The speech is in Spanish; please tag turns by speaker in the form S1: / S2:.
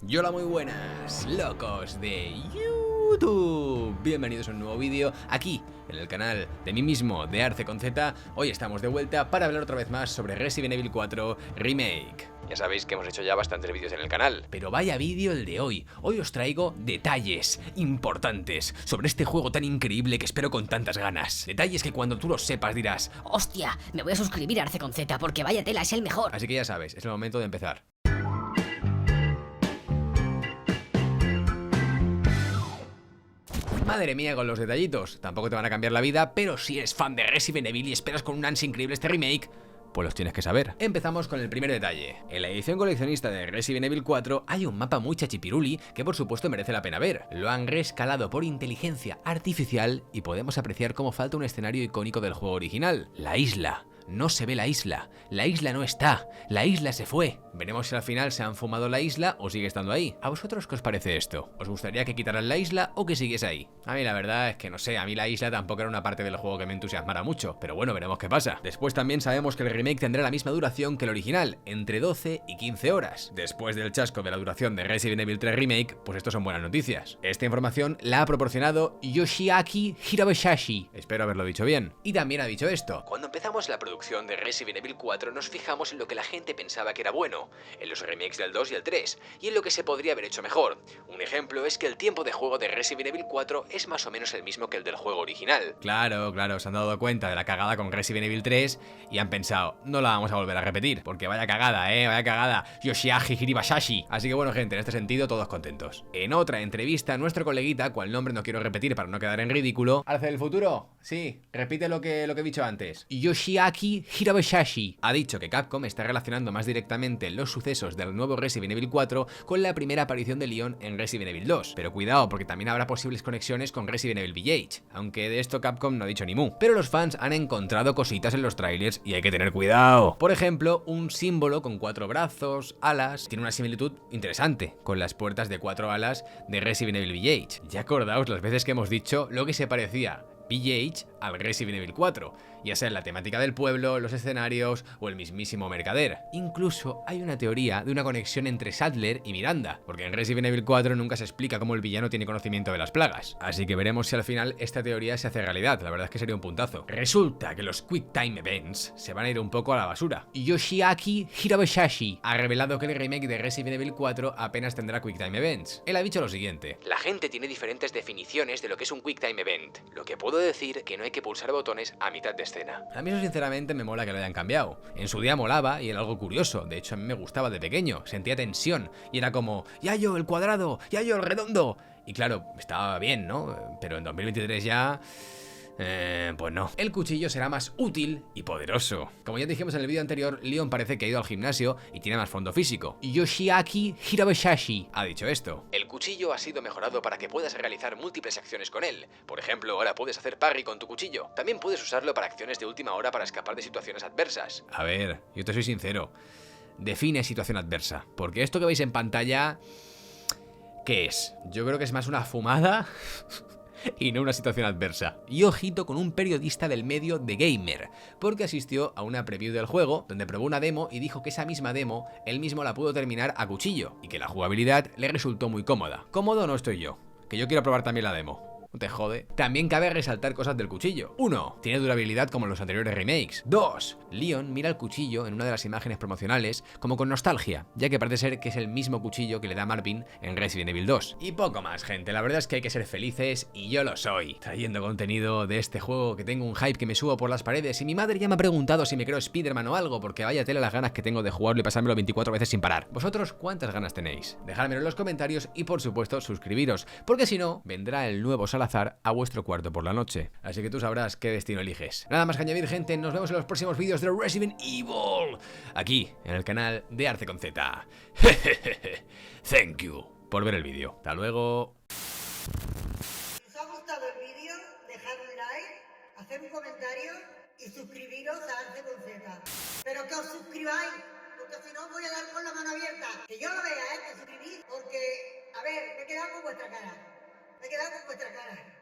S1: Y hola, muy buenas, locos de YouTube. Bienvenidos a un nuevo vídeo aquí en el canal de mí mismo, de Arce con Z. Hoy estamos de vuelta para hablar otra vez más sobre Resident Evil 4 Remake. Ya sabéis que hemos hecho ya bastantes vídeos en el canal, pero vaya vídeo el de hoy. Hoy os traigo detalles importantes sobre este juego tan increíble que espero con tantas ganas. Detalles que cuando tú los sepas dirás:
S2: ¡hostia! Me voy a suscribir a Arce con Z porque vaya tela, es el mejor.
S1: Así que ya sabes, es el momento de empezar. Madre mía con los detallitos, tampoco te van a cambiar la vida, pero si eres fan de Resident Evil y esperas con un ansia increíble este remake, pues los tienes que saber. Empezamos con el primer detalle. En la edición coleccionista de Resident Evil 4 hay un mapa muy chachipiruli que por supuesto merece la pena ver. Lo han rescalado por inteligencia artificial y podemos apreciar cómo falta un escenario icónico del juego original, la isla. No se ve la isla no está, la isla se fue. Veremos si al final se han fumado la isla o sigue estando ahí. ¿A vosotros qué os parece esto? ¿Os gustaría que quitaran la isla o que siguiese ahí? A mí la verdad es que no sé, a mí la isla tampoco era una parte del juego que me entusiasmara mucho, pero bueno, veremos qué pasa. Después también sabemos que el remake tendrá la misma duración que el original, entre 12 y 15 horas. Después del chasco de la duración de Resident Evil 3 Remake, pues esto son buenas noticias. Esta información la ha proporcionado Yoshiaki Hirabayashi, espero haberlo dicho bien. Y también ha dicho esto: cuando empezamos la producción de Resident Evil 4 nos fijamos en lo que la gente pensaba que era bueno, en los remakes del 2 y el 3, y en lo que se podría haber hecho mejor. Un ejemplo es que el tiempo de juego de Resident Evil 4 es más o menos el mismo que el del juego original. Claro, se han dado cuenta de la cagada con Resident Evil 3 y han pensado, no la vamos a volver a repetir, porque vaya cagada, vaya cagada, Yoshiaki Hirabayashi. Así que bueno, gente, en este sentido todos contentos. En otra entrevista, nuestro coleguita, cual nombre no quiero repetir para no quedar en ridículo, ¿Arce del futuro? Sí, repite lo que he dicho antes. Yoshiaki Hirabayashi ha dicho que Capcom está relacionando más directamente los sucesos del nuevo Resident Evil 4 con la primera aparición de Leon en Resident Evil 2. Pero cuidado, porque también habrá posibles conexiones con Resident Evil Village, aunque de esto Capcom no ha dicho ni mu. Pero los fans han encontrado cositas en los trailers y hay que tener cuidado. Por ejemplo, un símbolo con 4 brazos, alas, tiene una similitud interesante con las puertas de 4 alas de Resident Evil Village. Ya acordaos las veces que hemos dicho lo que se parecía Village al Resident Evil 4, ya sea en la temática del pueblo, los escenarios o el mismísimo mercader. Incluso hay una teoría de una conexión entre Sadler y Miranda, porque en Resident Evil 4 nunca se explica cómo el villano tiene conocimiento de las plagas. Así que veremos si al final esta teoría se hace realidad, la verdad es que sería un puntazo. Resulta que los Quick Time Events se van a ir un poco a la basura. Yoshiaki Hirabayashi ha revelado que el remake de Resident Evil 4 apenas tendrá Quick Time Events. Él ha dicho lo siguiente: la gente tiene diferentes definiciones de lo que es un Quick Time Event. Lo que puedo decir que no hay que pulsar botones a mitad de escena. A mí eso sinceramente me mola que lo hayan cambiado. En su día molaba y era algo curioso, de hecho a mí me gustaba de pequeño, sentía tensión y era como, Yayo el cuadrado, Yayo el redondo. Y claro, estaba bien, ¿no? Pero en 2023 ya... pues no. El cuchillo será más útil y poderoso. Como ya dijimos en el vídeo anterior, Leon parece que ha ido al gimnasio y tiene más fondo físico. Yoshiaki Hirabayashi ha dicho esto: el cuchillo ha sido mejorado para que puedas realizar múltiples acciones con él. Por ejemplo, ahora puedes hacer parry con tu cuchillo. También puedes usarlo para acciones de última hora para escapar de situaciones adversas. A ver, yo te soy sincero. Define situación adversa, porque esto que veis en pantalla... ¿qué es? Yo creo que es más una fumada... y no una situación adversa. Y ojito con un periodista del medio de Gamer, porque asistió a una preview del juego donde probó una demo y dijo que esa misma demo él mismo la pudo terminar a cuchillo y que la jugabilidad le resultó muy cómoda. Cómodo no estoy yo, que yo quiero probar también la demo. No te jode. También cabe resaltar cosas del cuchillo. 1. Tiene durabilidad como en los anteriores remakes. 2. Leon mira el cuchillo en una de las imágenes promocionales como con nostalgia, ya que parece ser que es el mismo cuchillo que le da Marvin en Resident Evil 2. Y poco más, gente. La verdad es que hay que ser felices y yo lo soy, trayendo contenido de este juego que tengo un hype que me subo por las paredes y mi madre ya me ha preguntado si me creo Spider-Man o algo, porque vaya tela las ganas que tengo de jugarlo y pasármelo 24 veces sin parar. ¿Vosotros cuántas ganas tenéis? Dejádmelo en los comentarios y por supuesto suscribiros, porque si no, vendrá el nuevo Salazar a vuestro cuarto por la noche. Así que tú sabrás qué destino eliges. Nada más que añadir, gente, nos vemos en los próximos vídeos de Resident Evil, aquí, en el canal de Arce con Z. Thank you por ver el vídeo. Hasta luego.
S3: Si os ha gustado el vídeo, dejad un like, haced un comentario y suscribiros a Arce con Z. Pero que os suscribáis, porque si no voy a dar con la mano abierta. Que yo lo vea, que suscribís, porque, a ver, me he quedado con vuestra cara. Me he quedado con vuestra cara.